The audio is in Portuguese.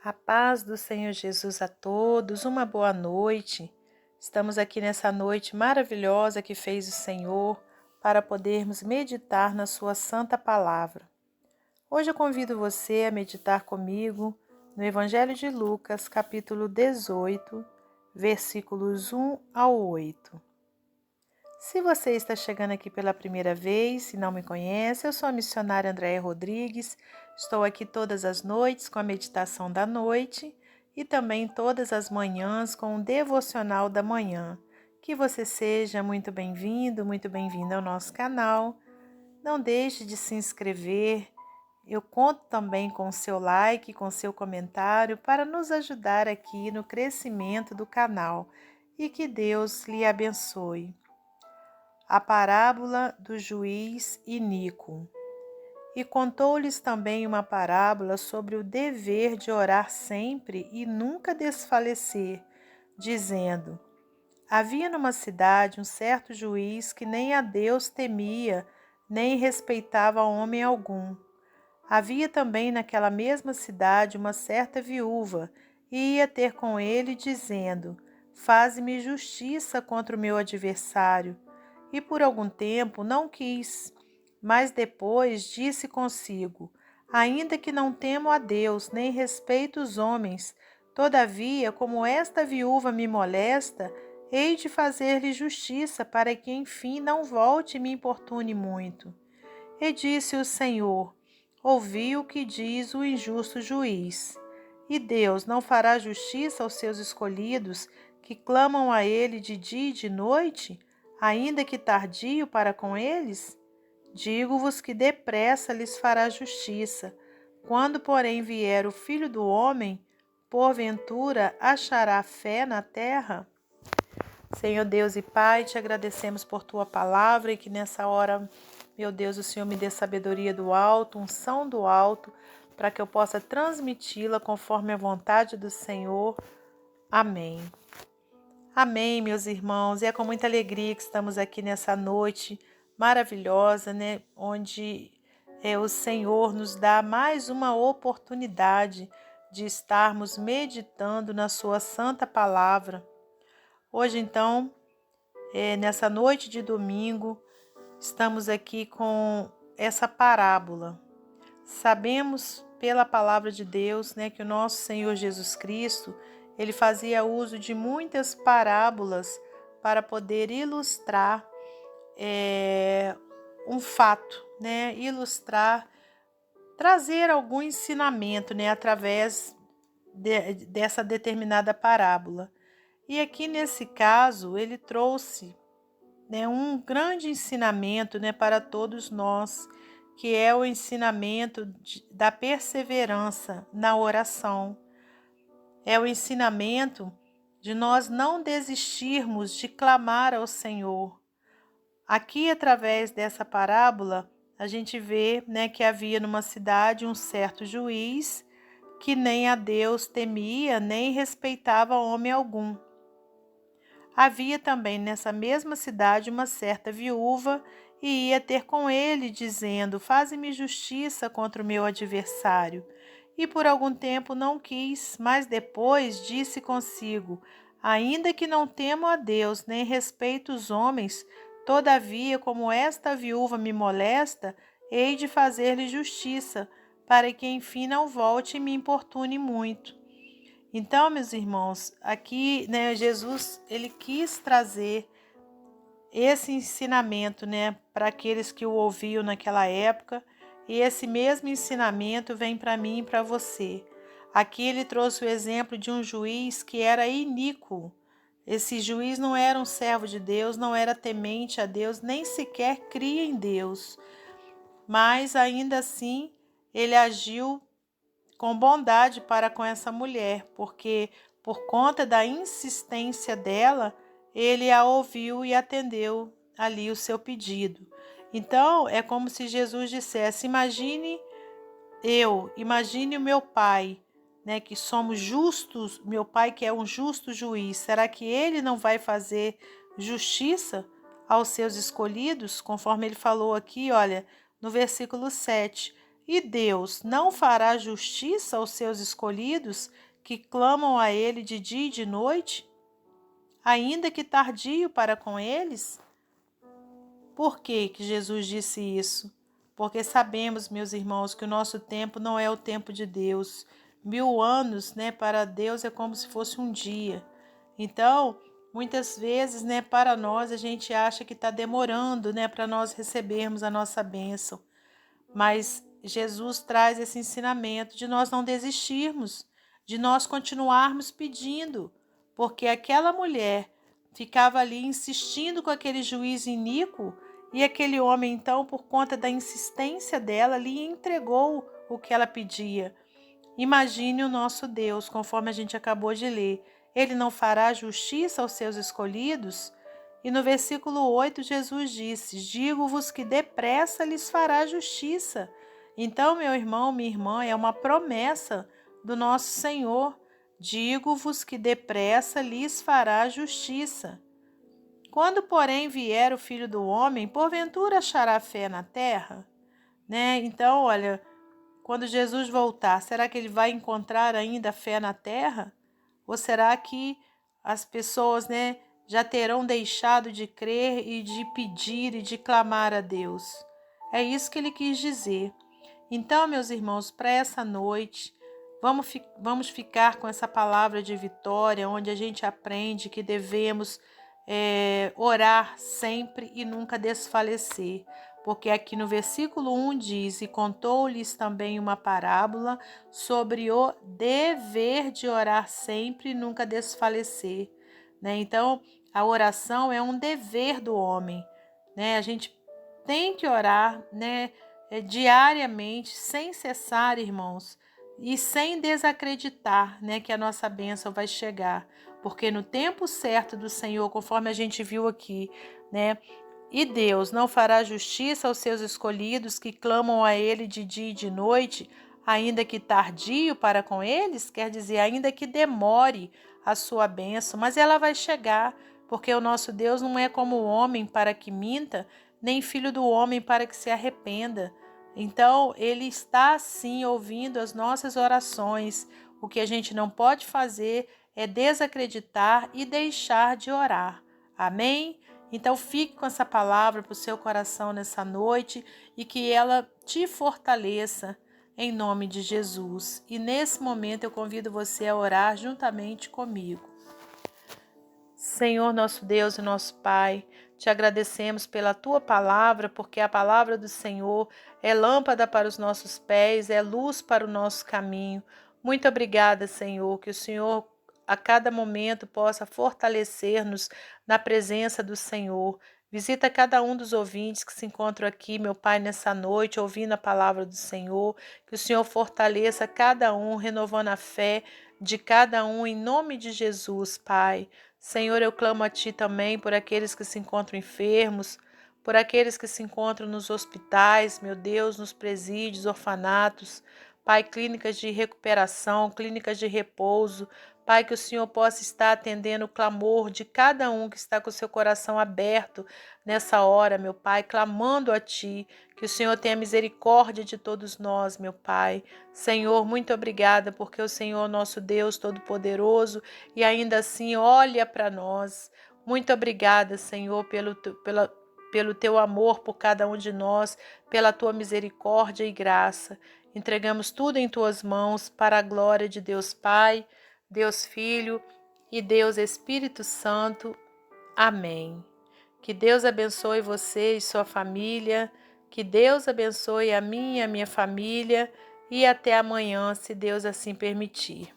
A paz do Senhor Jesus a todos, uma boa noite. Estamos aqui nessa noite maravilhosa que fez o Senhor para podermos meditar na sua santa palavra. Hoje eu convido você a meditar comigo no Evangelho de Lucas, capítulo 18, versículos 1 ao 8. Se você está chegando aqui pela primeira vez e não me conhece, eu sou a missionária Andréia Rodrigues. Estou aqui todas as noites com a meditação da noite e também todas as manhãs com o devocional da manhã. Que você seja muito bem-vindo, muito bem-vinda ao nosso canal. Não deixe de se inscrever. Eu conto também com o seu like, com o seu comentário para nos ajudar aqui no crescimento do canal. E que Deus lhe abençoe. A parábola do juiz iníquo. E contou-lhes também uma parábola sobre o dever de orar sempre e nunca desfalecer, dizendo: havia numa cidade um certo juiz que nem a Deus temia, nem respeitava homem algum. Havia também naquela mesma cidade uma certa viúva, e ia ter com ele, dizendo: faze-me justiça contra o meu adversário. E por algum tempo não quis, mas depois disse consigo: ainda que não temo a Deus, nem respeito os homens, todavia, como esta viúva me molesta, hei de fazer-lhe justiça, para que enfim não volte e me importune muito. E disse o Senhor: ouvi o que diz o injusto juiz. E Deus não fará justiça aos seus escolhidos, que clamam a ele de dia e de noite, ainda que tardio para com eles? Digo-vos que depressa lhes fará justiça. Quando, porém, vier o Filho do Homem, porventura achará fé na terra? Senhor Deus e Pai, te agradecemos por tua palavra e que nessa hora, meu Deus, o Senhor me dê sabedoria do alto, unção do alto, para que eu possa transmiti-la conforme a vontade do Senhor. Amém. Amém, meus irmãos. E é com muita alegria que estamos aqui nessa noite maravilhosa, né? Onde o Senhor nos dá mais uma oportunidade de estarmos meditando na sua santa palavra. Hoje, então, nessa noite de domingo, estamos aqui com essa parábola. Sabemos pela palavra de Deus, né, que o nosso Senhor Jesus Cristo, ele fazia uso de muitas parábolas para poder ilustrar um fato, né, trazer algum ensinamento, né, através dessa determinada parábola. E aqui nesse caso, ele trouxe, né, um grande ensinamento, né, para todos nós, que é o ensinamento da perseverança na oração. É o ensinamento de nós não desistirmos de clamar ao Senhor. Aqui, através dessa parábola, a gente vê, né, que havia numa cidade um certo juiz que nem a Deus temia, nem respeitava homem algum. Havia também nessa mesma cidade uma certa viúva e ia ter com ele, dizendo: faze-me justiça contra o meu adversário. E por algum tempo não quis, mas depois disse consigo: ainda que não temo a Deus, nem respeito os homens, todavia, como esta viúva me molesta, hei de fazer-lhe justiça, para que enfim não volte e me importune muito. Então, meus irmãos, aqui, né, Jesus, ele quis trazer esse ensinamento, né, para aqueles que o ouviam naquela época, e esse mesmo ensinamento vem para mim e para você. Aqui ele trouxe o exemplo de um juiz que era iníquo. Esse juiz não era um servo de Deus, não era temente a Deus, nem sequer cria em Deus. Mas ainda assim, ele agiu com bondade para com essa mulher, porque por conta da insistência dela, ele a ouviu e atendeu ali o seu pedido. Então, é como se Jesus dissesse: imagine o meu pai, né, que somos justos, meu pai que é um justo juiz, será que ele não vai fazer justiça aos seus escolhidos? Conforme ele falou aqui, olha, no versículo 7, E Deus não fará justiça aos seus escolhidos que clamam a Ele de dia e de noite, ainda que tardio para com eles? Por que Jesus disse isso? Porque sabemos, meus irmãos, que o nosso tempo não é o tempo de Deus. 1000 anos, para Deus é como se fosse um dia. Então, muitas vezes, para nós, a gente acha que está demorando, para nós recebermos a nossa bênção. Mas Jesus traz esse ensinamento de nós não desistirmos, de nós continuarmos pedindo, porque aquela mulher ficava ali insistindo com aquele juiz iníquo e aquele homem, então, por conta da insistência dela, lhe entregou o que ela pedia. Imagine o nosso Deus, conforme a gente acabou de ler. Ele não fará justiça aos seus escolhidos? E no versículo 8, Jesus disse: digo-vos que depressa lhes fará justiça. Então, meu irmão, minha irmã, é uma promessa do nosso Senhor. Digo-vos que depressa lhes fará justiça. Quando, porém, vier o Filho do Homem, porventura achará fé na terra? Então, olha, quando Jesus voltar, será que ele vai encontrar ainda fé na terra? Ou será que as pessoas, já terão deixado de crer e de pedir e de clamar a Deus? É isso que ele quis dizer. Então, meus irmãos, para essa noite, vamos ficar com essa palavra de vitória, onde a gente aprende que devemos orar sempre e nunca desfalecer. Porque aqui no versículo 1 diz: e contou-lhes também uma parábola sobre o dever de orar sempre e nunca desfalecer. Então, a oração é um dever do homem. A gente tem que orar, diariamente, sem cessar, irmãos, e sem desacreditar, que a nossa bênção vai chegar. Porque no tempo certo do Senhor, conforme a gente viu aqui, e Deus não fará justiça aos seus escolhidos que clamam a Ele de dia e de noite, ainda que tardio para com eles, quer dizer, ainda que demore a sua bênção, mas ela vai chegar, porque o nosso Deus não é como o homem para que minta, nem filho do homem para que se arrependa. Então, Ele está sim ouvindo as nossas orações. O que a gente não pode fazer é desacreditar e deixar de orar. Amém? Então fique com essa palavra para o seu coração nessa noite e que ela te fortaleça em nome de Jesus. E nesse momento eu convido você a orar juntamente comigo. Senhor, nosso Deus e nosso Pai, te agradecemos pela tua palavra, porque a palavra do Senhor é lâmpada para os nossos pés, é luz para o nosso caminho. Muito obrigada, Senhor, que o Senhor a cada momento possa fortalecer-nos na presença do Senhor. Visita cada um dos ouvintes que se encontram aqui, meu Pai, nessa noite, ouvindo a palavra do Senhor. Que o Senhor fortaleça cada um, renovando a fé de cada um, em nome de Jesus, Pai. Senhor, eu clamo a Ti também por aqueles que se encontram enfermos, por aqueles que se encontram nos hospitais, meu Deus, nos presídios, orfanatos, Pai, clínicas de recuperação, clínicas de repouso. Pai, que o Senhor possa estar atendendo o clamor de cada um que está com o seu coração aberto nessa hora, meu Pai, clamando a Ti. Que o Senhor tenha misericórdia de todos nós, meu Pai. Senhor, muito obrigada, porque o Senhor, nosso Deus Todo-Poderoso, e ainda assim olha para nós. Muito obrigada, Senhor, pelo Teu amor por cada um de nós, pela Tua misericórdia e graça. Entregamos tudo em Tuas mãos para a glória de Deus Pai, Deus Filho e Deus Espírito Santo. Amém. Que Deus abençoe você e sua família. Que Deus abençoe a mim e a minha família. E até amanhã, se Deus assim permitir.